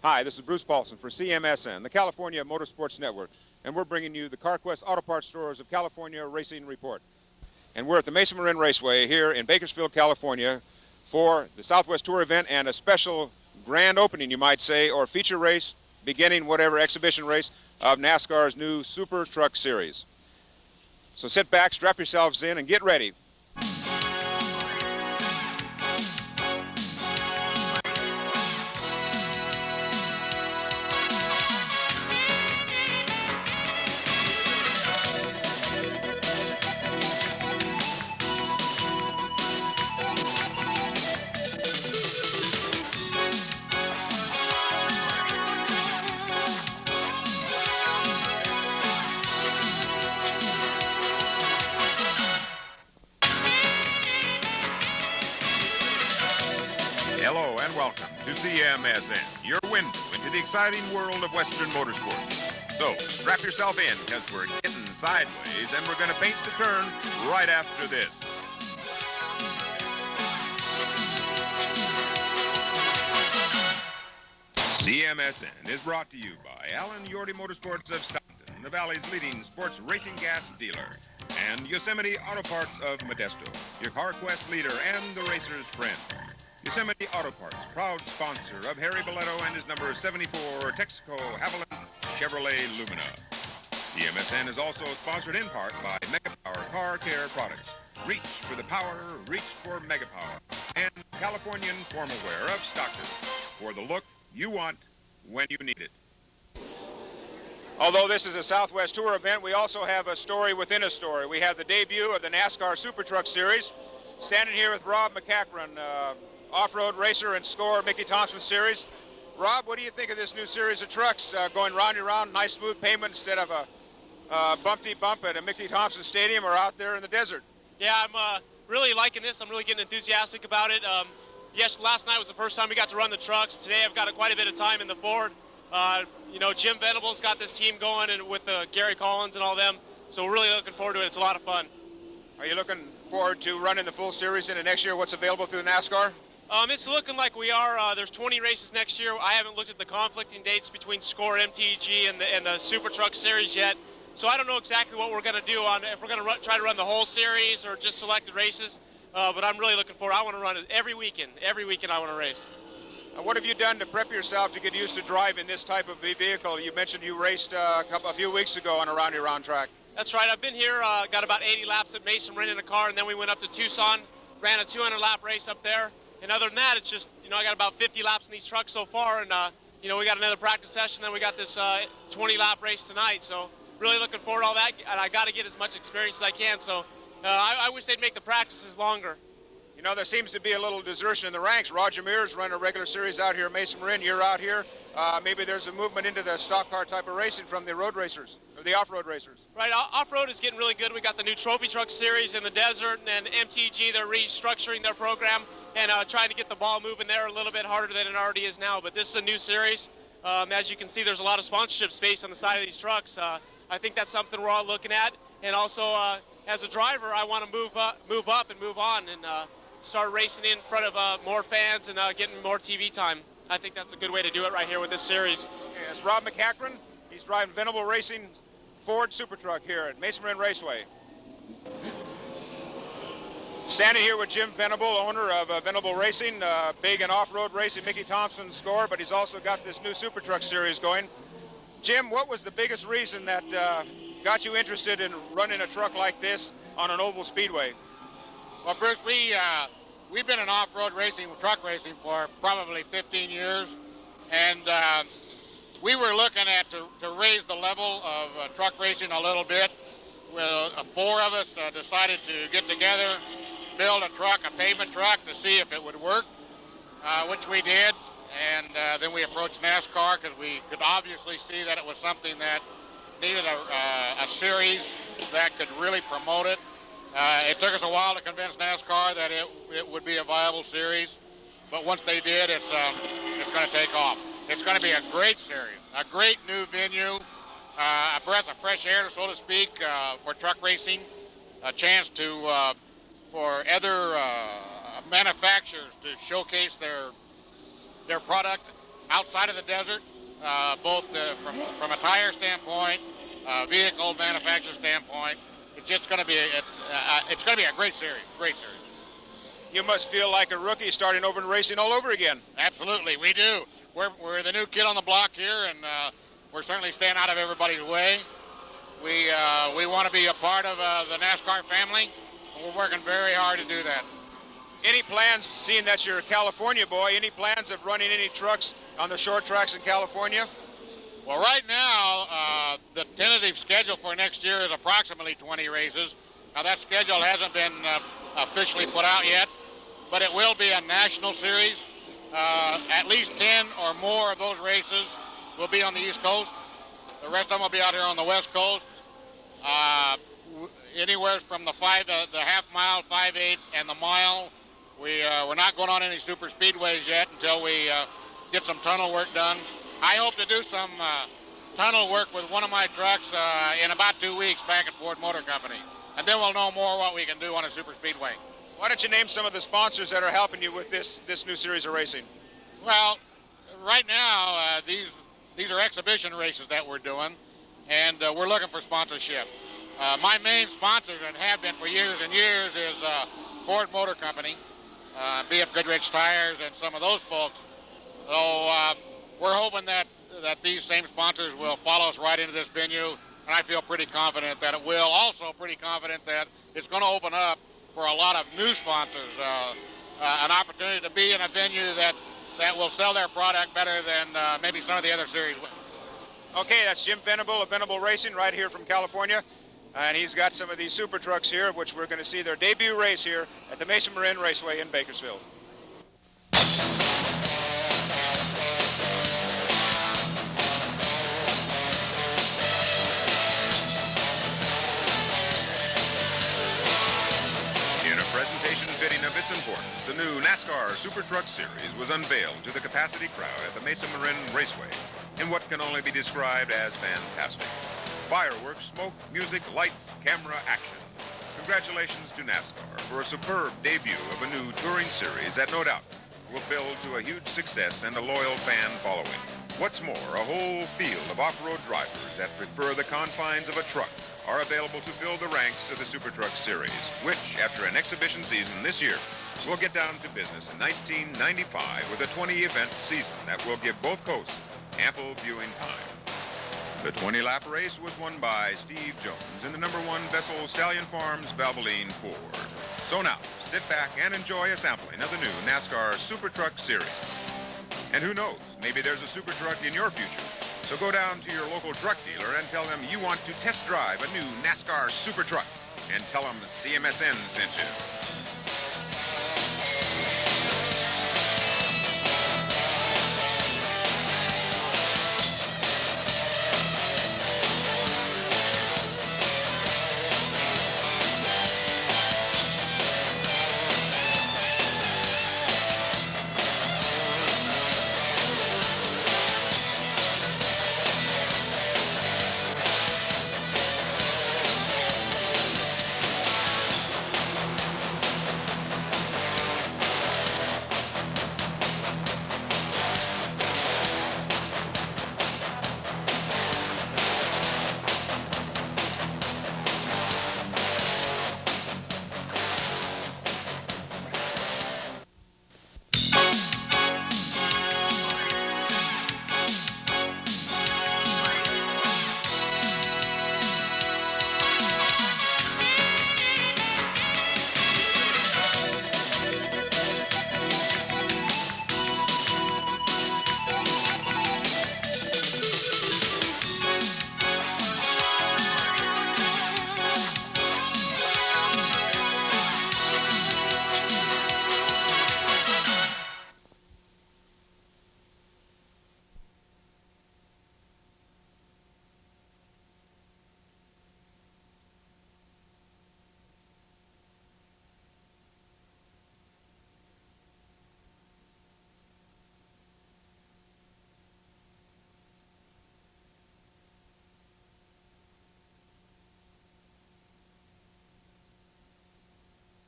Hi, this is Bruce Paulson for CMSN, the California Motorsports Network, and we're bringing you the CarQuest Auto Parts Stores of California Racing Report. And we're at the Mesa Marin Raceway here in Bakersfield, California for the Southwest Tour event and a special grand opening, you might say, or feature race, beginning whatever exhibition race of NASCAR's new Super Truck Series. So sit back, strap yourselves in, and get ready. Hello and welcome to CMSN, your window into the exciting world of Western motorsports. So strap yourself in because we're getting sideways and we're going to paint the turn right after this. CMSN is brought to you by Allen Yorty Motorsports of Stockton, the Valley's leading sports racing gas dealer, and Yosemite Auto Parts of Modesto, your CarQuest leader and the racer's friend. Yosemite Auto Parts, proud sponsor of Harry Boletto and his number 74 Texaco Haviland Chevrolet Lumina. CMSN is also sponsored in part by Megapower Car Care Products. Reach for the power, reach for Megapower. And Californian Formal Wear of Stockton. For the look you want when you need it. Although this is a Southwest Tour event, we also have a story within a story. We have the debut of the NASCAR Super Truck Series. Standing here with Rob McCachran, off-road racer and scorer Mickey Thompson Series. Rob, what do you think of this new series of trucks going round and round, nice smooth pavement instead of a bumpy bump at a Mickey Thompson Stadium or out there in the desert? Yeah, I'm really liking this. I'm really getting enthusiastic about it. Yes, last night was the first time we got to run the trucks. Today I've got quite a bit of time in the Ford. You know, Jim Venable's got this team going and with Gary Collins and all them. So we're really looking forward to it. It's a lot of fun. Are you looking forward to running the full series into next year? What's available through NASCAR? It's looking like we are. There's 20 races next year. I haven't looked at the conflicting dates between SCORE, MTG, and the Super Truck Series yet. So I don't know exactly what we're going to do on if we're going to try to run the whole series or just selected races. But I'm really looking forward. I want to run it every weekend. Every weekend I want to race. What have you done to prep yourself to get used to driving this type of vehicle? You mentioned you raced a few weeks ago on a round-and-round track. That's right. I've been here, got about 80 laps at Mesa Marin in a car, and then we went up to Tucson, ran a 200-lap race up there. And other than that, it's just, you know, I got about 50 laps in these trucks so far, and, you know, we got another practice session, then we got this 20-lap race tonight. So really looking forward to all that, and I got to get as much experience as I can. So I wish they'd make the practices longer. You know, there seems to be a little desertion in the ranks. Roger Mears running a regular series out here at Mesa Marin. You're out here. Maybe there's a movement into the stock car type of racing from the road racers, or the off-road racers. Right, off-road is getting really good. We got the new Trophy Truck Series in the desert, and MTG, they're restructuring their program and trying to get the ball moving there a little bit harder than it already is now. But this is a new series. As you can see, there's a lot of sponsorship space on the side of these trucks. I think that's something we're all looking at. And also, as a driver, I want to move up and move on and start racing in front of more fans and getting more TV time. I think that's a good way to do it right here with this series. Yes, Rob McCachran. He's driving Venable Racing Ford Super Truck here at Mesa Marin Raceway. Standing here with Jim Venable, owner of Venable Racing, big and off-road racing, Mickey Thompson score, but he's also got this new Super Truck Series going. Jim, what was the biggest reason that got you interested in running a truck like this on an oval speedway? Well, Bruce, we've been in off-road racing, truck racing for probably 15 years, and we were looking at to raise the level of truck racing a little bit. Well, four of us decided to get together, build a truck, a pavement truck, to see if it would work, which we did. And then we approached NASCAR because we could obviously see that it was something that needed a series that could really promote it. It took us a while to convince NASCAR that it would be a viable series, but once they did, it's going to take off. It's going to be a great series, a great new venue, a breath of fresh air, so to speak, for truck racing, a chance to for other manufacturers to showcase their product outside of the desert, both from a tire standpoint, vehicle manufacturer standpoint. It's just going to be a great series. Great series. You must feel like a rookie starting over in racing all over again. Absolutely, we do. We're the new kid on the block here, and we're certainly staying out of everybody's way. We want to be a part of the NASCAR family, and we're working very hard to do that. Any plans, seeing that you're a California boy, any plans of running any trucks on the short tracks in California? Well, right now, the tentative schedule for next year is approximately 20 races. Now, that schedule hasn't been officially put out yet, but it will be a national series. At least 10 or more of those races will be on the East Coast. The rest of them will be out here on the West Coast. Anywhere from the half mile, 5/8, and the mile. We're not going on any super speedways yet until we get some tunnel work done. I hope to do some tunnel work with one of my trucks in about 2 weeks back at Ford Motor Company. And then we'll know more what we can do on a super speedway. Why don't you name some of the sponsors that are helping you with this new series of racing? Well, right now, these are exhibition races that we're doing, and we're looking for sponsorship. My main sponsors, and have been for years and years, is Ford Motor Company, BF Goodrich Tires, and some of those folks. So we're hoping that these same sponsors will follow us right into this venue, and I feel pretty confident that it will. Also pretty confident that it's going to open up for a lot of new sponsors, an opportunity to be in a venue that will sell their product better than maybe some of the other series will. Okay, that's Jim Venable of Venable Racing right here from California. And he's got some of these super trucks here, which we're going to see their debut race here at the Mesa Marin Raceway in Bakersfield. In a presentation fitting of its importance, the new NASCAR Super Truck Series was unveiled to the capacity crowd at the Mesa Marin Raceway in what can only be described as fantastic. Fireworks, smoke, music, lights, camera, action. Congratulations to NASCAR for a superb debut of a new touring series that no doubt will build to a huge success and a loyal fan following. What's more, a whole field of off-road drivers that prefer the confines of a truck are available to fill the ranks of the Super Truck Series, which, after an exhibition season this year, will get down to business in 1995 with a 20-event season that will give both coasts ample viewing time. The 20-lap race was won by Steve Jones in the #1 Vessel Stallion Farms Valvoline Ford. So now, sit back and enjoy a sampling of the new NASCAR Super Truck Series. And who knows, maybe there's a super truck in your future. So go down to your local truck dealer and tell them you want to test drive a new NASCAR Super Truck. And tell them CMSN sent you.